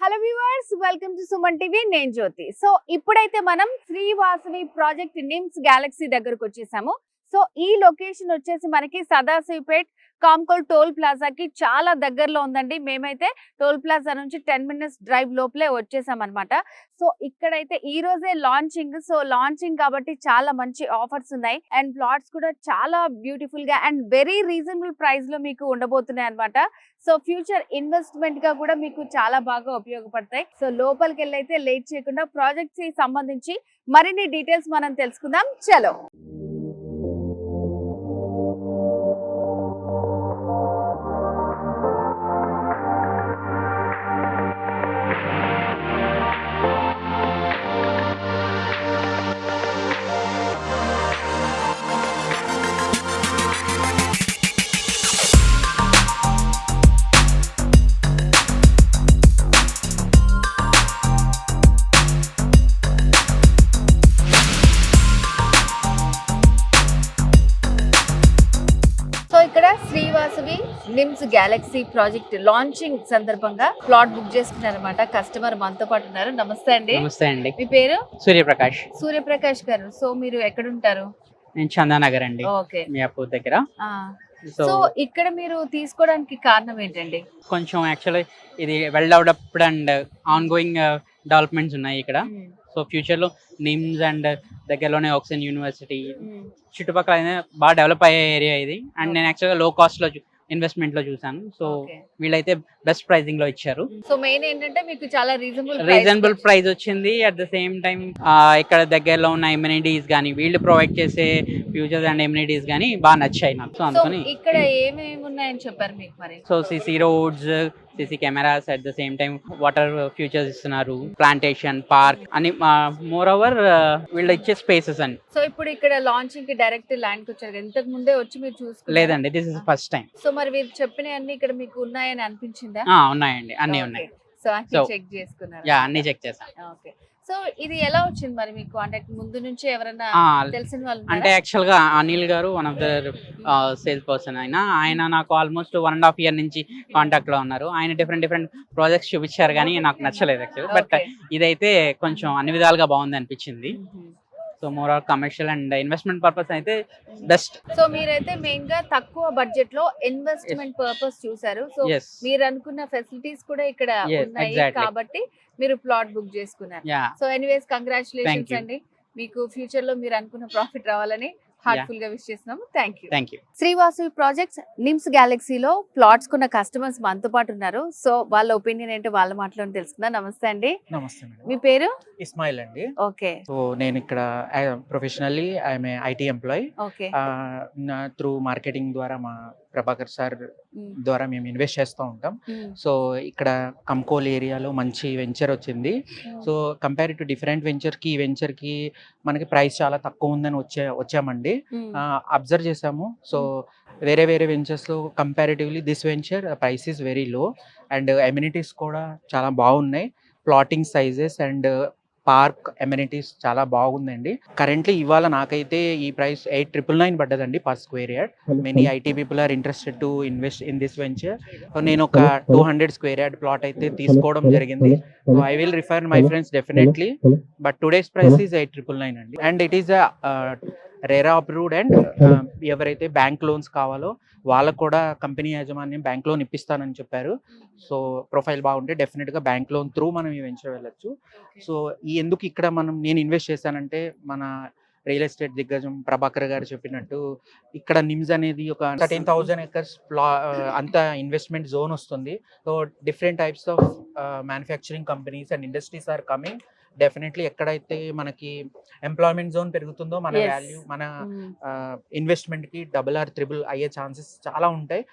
Hello viewers, welcome to Suman TV. నేను జ్యోతి. So ఇప్పుడైతే మనం శ్రీవాసవి ప్రాజెక్ట్ నిమ్స్ గ్యాలక్సీ దగ్గరకు వచ్చేసాము. సో ఈ లొకేషన్ వచ్చేసి మనకి సదాశివపేట్ కామ్కోల్ టోల్ ప్లాజాకి చాలా దగ్గరలో ఉందండి. మేమైతే టోల్ ప్లాజా నుంచి 10 minutes డ్రైవ్ లోపలే వచ్చేసాం అనమాట. సో ఇక్కడైతే ఈ రోజే లాంచింగ్. సో లాంచింగ్ కాబట్టి చాలా మంచి ఆఫర్స్ ఉన్నాయి అండ్ ప్లాట్స్ కూడా చాలా బ్యూటిఫుల్ గా అండ్ వెరీ రీజనబుల్ ప్రైస్ లో మీకు ఉండబోతున్నాయి అనమాట. సో ఫ్యూచర్ ఇన్వెస్ట్మెంట్ గా కూడా మీకు చాలా బాగా ఉపయోగపడతాయి. సో లోపలికి వెళ్ళైతే లేట్ చేయకుండా ప్రాజెక్ట్స్ కి సంబంధించి మరిన్ని డీటెయిల్స్ మనం తెలుసుకుందాం. చలో. Sri Vasavi NIMS Galaxy project launching సందర్భంగా ప్లాట్ బుక్ చేసుకున్నారన్నమాట. కస్టమర్ మనతో పాటు ఉన్నారు. నమస్తే అండి. నమస్తే అండి. మీ పేరు? సూర్యప్రకాష్. సూర్యప్రకాష్ గారు. సో మీరు ఎక్కడ ఉంటారు? నేను చందానగర్ అండి. ఓకే. మియాపూర్ దగ్గర. సో ఇక్కడ మీరు తీసుకోవడానికి కారణం ఏంటండి? కొంచెం యాక్చువల్లీ ఇది well developed and on going developments ఉన్నాయి ఇక్కడ. సో ఫ్యూచర్ లో నిమ్స్ అండ్ దగ్గరలోనే ఆక్సిజన్ యూనివర్సిటీ చుట్టుపక్కల బాగా డెవలప్ అయ్యే ఏరియా ఇది. అండ్ నేను యాక్చువల్గా లో కాస్ట్ లో ఇన్వెస్ట్మెంట్ లో చూసాను. సో వీళ్ళైతే బెస్ట్ ప్రైజింగ్ లో ఇచ్చారు. సో మెయిన్ ఏంటంటే మీకు చాలా రీజనబుల్ ప్రైస్ వచ్చింది. అట్ ద సేమ్ టైం ఇక్కడ దగ్గరలో ఉన్న ఎమ్యూనిటీస్ కానీ వీళ్ళు ప్రొవైడ్ చేసే ఫ్యూచర్స్ అండ్ ఎమ్యూనిటీస్ కానీ బాగా నచ్చాయి నాకు. సో అందుకని ఇక్కడ ఏమేమి ఉన్నాయని చెప్పారు మీకు మరి? So CC roads, CC cameras, at the same time water futures ఇస్తున్నారు, ప్లాంటేషన్ పార్క్ అని. మోర్ ఓవర్ వీళ్ళు ఇచ్చే స్పేసెస్ అని. సో ఇప్పుడు ఇక్కడ లాంచింగ్ కి డైరెక్ట్ ల్యాండ్ కి వచ్చారు. ఇంతకు ముందే వచ్చి మీరు చూసుకున్నారా? లేదండి, this is first time. So మరి మీరు చెప్పిన అన్ని ఇక్కడ మీకు ఉన్నాయని అనిపించిందా? ఉన్నాయండి, అన్ని ఉన్నాయి. సో అన్ని చెక్ చేసుకున్నారు? అన్ని చెక్ చేశాను. ఓకే. సో ఇది ఎలా వచ్చింది మరి మీకు? అంటే ముందు నుంచి ఎవరైనా తెలిసిన వాళ్ళు? అంటే యాక్చువల్ గా అనిల్ గారు one of the sales person. ఆయన నాకు ఆల్మోస్ట్ 1.5 year నుంచి కాంటాక్ట్ లో ఉన్నారు. ఆయన డిఫరెంట్ ప్రాజెక్ట్స్ చూపించారు కానీ నాకు నచ్చలేదు యాక్చువల్. బట్ ఇదైతే కొంచెం అన్ని విధాలుగా బాగుంది అనిపించింది. So more or commercial and investment purpose అయితే బెస్ట్. సో మీరైతే మెయిన్ గా తక్కువ బడ్జెట్ లో ఇన్వెస్ట్మెంట్ పర్పస్ చూసారు. సో మీరు అనుకున్న ఫెసిలిటీస్ కూడా ఇక్కడ ఉన్నాయి కాబట్టి మీరు ప్లాట్ బుక్ చేసుకున్నారు. సో ఎనీవేస్ కంగ్రాచులేషన్స్ అండి. మీకు ఫ్యూచర్ లో మీరు అనుకున్న ప్రాఫిట్ రావాలని హార్ట్ఫుల్ గా విష్ చేస్తున్నాము. Thank you. Srivasavi projects Nims గ్యాలక్సీలో ప్లాట్స్ కున్న కస్టమర్స్ మనతో పాటు ఉన్నారు. సో వాళ్ళ ఒపీనియన్ ఏంటో వాళ్ళ మాటలో తెలుసుకుందాం. నమస్తే అండి. నమస్తే మేడం. మీ పేరు? ఇస్మాయిల్ అండి. ఓకే. సో నేను ఇక్కడ professionally I'm IT employee. Okay. Through marketing ద్వారా మా ప్రభాకర్ సార్ ద్వారా మేము ఇన్వెస్ట్ చేస్తూ ఉంటాం. సో ఇక్కడ కంకోల్ ఏరియాలో మంచి వెంచర్ వచ్చింది. So compare to different venture కి ఈ వెంచర్ కి మనకి ప్రైస్ చాలా తక్కువ ఉందని వచ్చామండి. అబ్జర్వ్ చేసాము. సో వేరే వెంచర్స్ లో comparatively this venture price is very low and amenities కూడా చాలా బాగున్నాయి. Plotting sizes and park amenities చాలా బాగుందండి. కరెంట్లీ ఇవాళ నాకైతే ఈ ప్రైస్ 8,999 పడ్డదండి per square yard. Many IT people are interested to invest in this venture. నేను ఒక 200 square yard ప్లాట్ అయితే తీసుకోవడం జరిగింది. I will refer my friends definitely. But today's price is 8,999 అండి. And it is RERA approved and ఎవరైతే bank loans కావాలో వాళ్ళకు కూడా కంపెనీ యాజమాన్యం బ్యాంక్ లోన్ ఇప్పిస్తానని చెప్పారు. సో ప్రొఫైల్ బాగుంటే డెఫినెట్గా బ్యాంక్ లోన్ త్రూ మనం ఈ వెంచర్ వెళ్ళొచ్చు. సో ఎందుకు ఇక్కడ నేను ఇన్వెస్ట్ చేశానంటే మన రియల్ ఎస్టేట్ దిగ్గజం ప్రభాకర్ గారు చెప్పినట్టు ఇక్కడ నిమ్స్ అనేది ఒక 13,000 acres అంత ఇన్వెస్ట్మెంట్ జోన్ వస్తుంది. So different types of manufacturing companies and industries are coming. Definitely ఎక్కడైతే మనకి ఎంప్లాయ్మెంట్ జోన్ పెరుగుతుందో మన వాల్యూ మన ఇన్వెస్ట్మెంట్ కి డబుల్ ఆర్ ట్రిపుల్ అయ్యే ఛాన్సెస్ చాలా ఉంటాయి.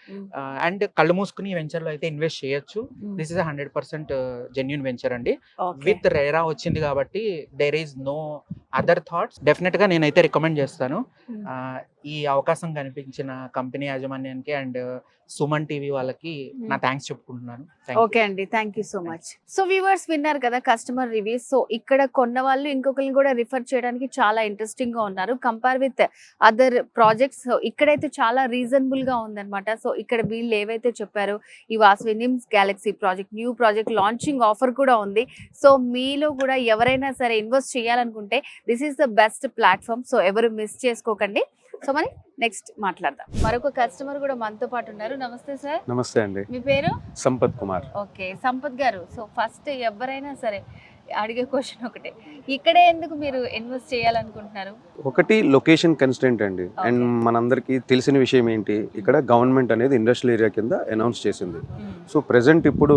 అండ్ కళ్ళు మూసుకుని వెంచర్ లో అయితే ఇన్వెస్ట్ చేయొచ్చు. దిస్ ఇస్ 100% జెన్యూన్ వెంచర్ అండి. విత్ రెరా వచ్చింది కాబట్టి there is no other thoughts. Definite గా నేనైతే రికమెండ్ చేస్తాను. ఈ అవకాశం కనిపించిన కంపెనీ యాజమాన్యానికి అండ్ సుమన్ టీవీ వాళ్ళకి నా థ్యాంక్స్ చెప్పుకుంటున్నాను. Thank you. ఓకే అండి, thank you so much. So viewers విన్నారు కదా కస్టమర్ రివ్యూస్. సో ఇక్కడ కొన్న వాళ్ళు ఇంకొకరిని కూడా రిఫర్ చేయడానికి చాలా ఇంట్రెస్టింగ్ గా ఉన్నారు compare with other projects. So ఇక్కడైతే చాలా రీజనబుల్ గా ఉందన్నమాట. సో ఇక్కడ వీళ్ళు ఏవైతే చెప్పారో ఈ Vasavi NIMS Galaxy project new project launching offer కూడా ఉంది. సో మీలో కూడా ఎవరైనా సరే ఇన్వెస్ట్ చేయాలనుకుంటే this is the best platform. So ఎవరు మిస్ చేసుకోకండి. సో మరి నెక్స్ట్ మాట్లాడదాం. మరొక కస్టమర్ కూడా మనతో పాటు ఉన్నారు. నమస్తే సార్. నమస్తే అండి, మీ పేరు? సంపత్ కుమార్. ఓకే సంపత్ గారు. సో ఫస్ట్ ఎవరైనా సరే అడిగే క్వశ్చన్ ఒకటే, ఇక్కడే ఎందుకు మీరు ఇన్వెస్ట్ చేయాలనుకుంటున్నారు? ఒకటి లొకేషన్ కన్స్టెంట్ అండి. అండ్ మనందరికీ తెలిసిన విషయం ఏంటి, ఇక్కడ గవర్నమెంట్ అనేది ఇండస్ట్రియల్ ఏరియా కింద అనౌన్స్ చేసింది. సో ప్రెసెంట్ ఇప్పుడు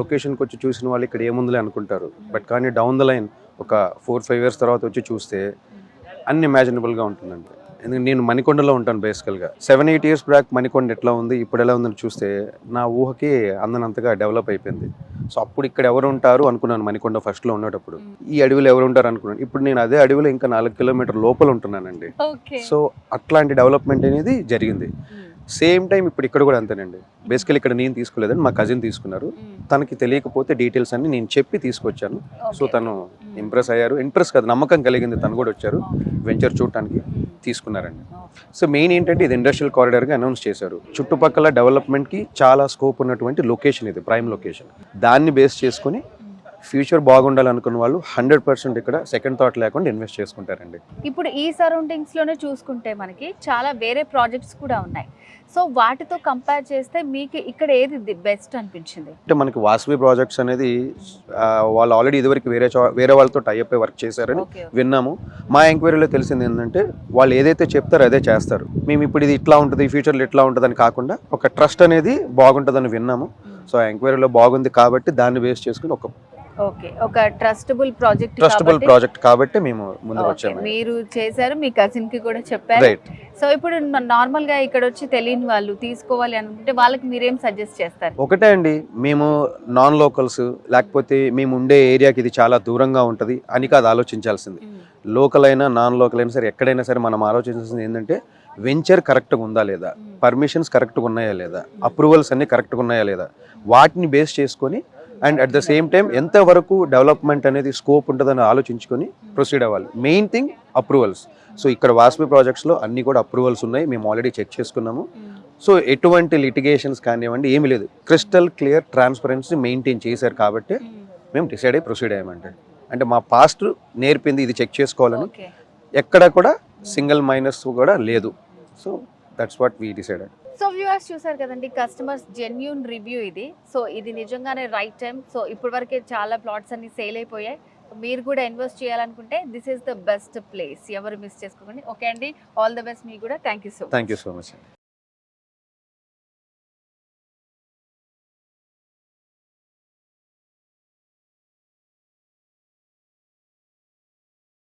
లొకేషన్కి వచ్చి చూసిన వాళ్ళు ఇక్కడ ఏముందిలే అనుకుంటారు. బట్ కానీ డౌన్ ద లైన్ ఒక 4-5 years తర్వాత వచ్చి చూస్తే అన్ఇమాజినబుల్గా ఉంటుందండి. ఎందుకంటే నేను మణికొండలో ఉంటాను బేసికల్గా. 7-8 years బ్యాక్ మణికొండ ఎట్లా ఉంది, ఇప్పుడు ఎలా ఉందని చూస్తే నా ఊహకి అందనంతగా డెవలప్ అయిపోయింది. సో అప్పుడు ఇక్కడ ఎవరు ఉంటారు అనుకున్నాను మణికొండ ఫస్ట్లో ఉండేటప్పుడు. ఈ అడవిలో ఎవరు ఉంటారు అనుకున్నాను. ఇప్పుడు నేను అదే అడవిలో ఇంకా 4 kilometers లోపల ఉంటున్నానండి. సో అట్లాంటి డెవలప్మెంట్ అనేది జరిగింది. సేమ్ టైం ఇప్పుడు ఇక్కడ కూడా అంతేనండి. బేసికల్ ఇక్కడ నేను తీసుకోలేదని మా కజిన్ తీసుకున్నారు. తనకి తెలియకపోతే డీటెయిల్స్ అన్ని నేను చెప్పి తీసుకొచ్చాను. సో తను ఇంప్రెస్ అయ్యారు. ఇంప్రెస్ కాదు, నమ్మకం కలిగింది. తను కూడా వచ్చారు వెంచర్ చూడటానికి, తీసుకున్నారండి. సో మెయిన్ ఏంటంటే ఇది ఇండస్ట్రియల్ కారిడార్గా అనౌన్స్ చేశారు. చుట్టుపక్కల డెవలప్మెంట్కి చాలా స్కోప్ ఉన్నటువంటి లొకేషన్ ఇది, ప్రైమ్ లొకేషన్. దాన్ని బేస్ చేసుకుని ఫ్యూచర్ బాగుండాలనుకున్న వాళ్ళు 100% ఇక్కడ సెకండ్ థాట్ లేకుండా ఇన్వెస్ట్ చేసుకుంటారండి. ఇప్పుడు ఈ సరౌండింగ్స్ లోనే చూసుకుంటే మనకి చాలా వేరే ప్రాజెక్ట్స్ కూడా ఉన్నాయి. సో వాటితో కంపేర్ చేస్తే మీకు ఇక్కడ ఏది బెస్ట్ అనిపించింది? అంటే మనకి వాసవి ప్రాజెక్ట్స్ అనేది వాళ్ళు ఆల్రెడీ ఇదివరకు వేరే వాళ్ళతో టైఅప్ వర్క్ చేశారని విన్నాము. మా ఎంక్వైరీలో తెలిసింది ఏంటంటే వాళ్ళు ఏదైతే చెప్తారో అదే చేస్తారు. మేము ఇప్పుడు ఇది ఇట్లా ఉంటుంది, ఫ్యూచర్లో ఇట్లా ఉంటుందని కాకుండా ఒక ట్రస్ట్ అనేది బాగుంటుందని విన్నాము. సో ఆ ఎంక్వైరీలో బాగుంది కాబట్టి దాన్ని బేస్ చేసుకుని ఒక ట్రస్టబుల్ ప్రాజెక్ట్ కాబట్టి మేము ముందుకు వచ్చాము. మీరు చేశారు, మీ కజిన్ కి కూడా చెప్పారు. సో ఇప్పుడు నార్మల్ గా ఇక్కడ వచ్చి తెలియని వాళ్ళు తీసుకోవాలి అనుకుంటే వాళ్ళకి మీరేం సజెస్ట్ చేస్తారు? ఒకటే అండి, మేము నాన్ లోకల్స్ లేకపోతే మేము ఉండే ఏరియాకి ఇది చాలా దూరంగా ఉంటుంది అని కాదు ఆలోచించాల్సింది. లోకల్ అయినా నాన్ లోకల్ అయినా సరే ఎక్కడైనా సరే మనం ఆలోచించాల్సింది ఏంటంటే వెంచర్ కరెక్ట్గా ఉందా లేదా, పర్మిషన్స్ కరెక్ట్గా ఉన్నాయా లేదా, అప్రూవల్స్ అన్ని కరెక్ట్గా ఉన్నాయా లేదా, వాటిని బేస్ చేసుకొని and at the same time ఎంతవరకు డెవలప్మెంట్ అనేది స్కోప్ ఉంటుందని ఆలోచించుకొని ప్రొసీడ్ అవ్వాలి. Main thing approvals. సో ఇక్కడ వాసవి ప్రాజెక్ట్స్లో అన్ని కూడా అప్రూవల్స్ ఉన్నాయి, మేము ఆల్రెడీ చెక్ చేసుకున్నాము. సో ఎటువంటి లిటిగేషన్స్ కానివ్వండి ఏమీ లేదు. క్రిస్టల్ క్లియర్ ట్రాన్స్పరెన్సీ మెయింటైన్ చేశారు కాబట్టి మేము డిసైడ్ అయ్యి ప్రొసీడ్ అయ్యామంటే. అంటే మా పాస్ట్ నేర్పింది ఇది చెక్ చేసుకోవాలని, ఎక్కడ కూడా సింగిల్ మైనస్ కూడా లేదు. So that's what we decided. So viewers చూసారు కదండి, కస్టమర్స్ జెన్యూన్ రివ్యూ ఇది. సో ఇది నిజంగానే రైట్ టైం. సో ఇప్పటి వరకే చాలా ప్లాట్స్ అన్ని సేల్ అయిపోయాయి. మీరు కూడా ఇన్వెస్ట్ చేయాలనుకుంటే this is the best place. ఎవరు మిస్ చేసుకోకండి. ఓకే అండి, ఆల్ ద బెస్ట్ మీకు కూడా. Thank you so much.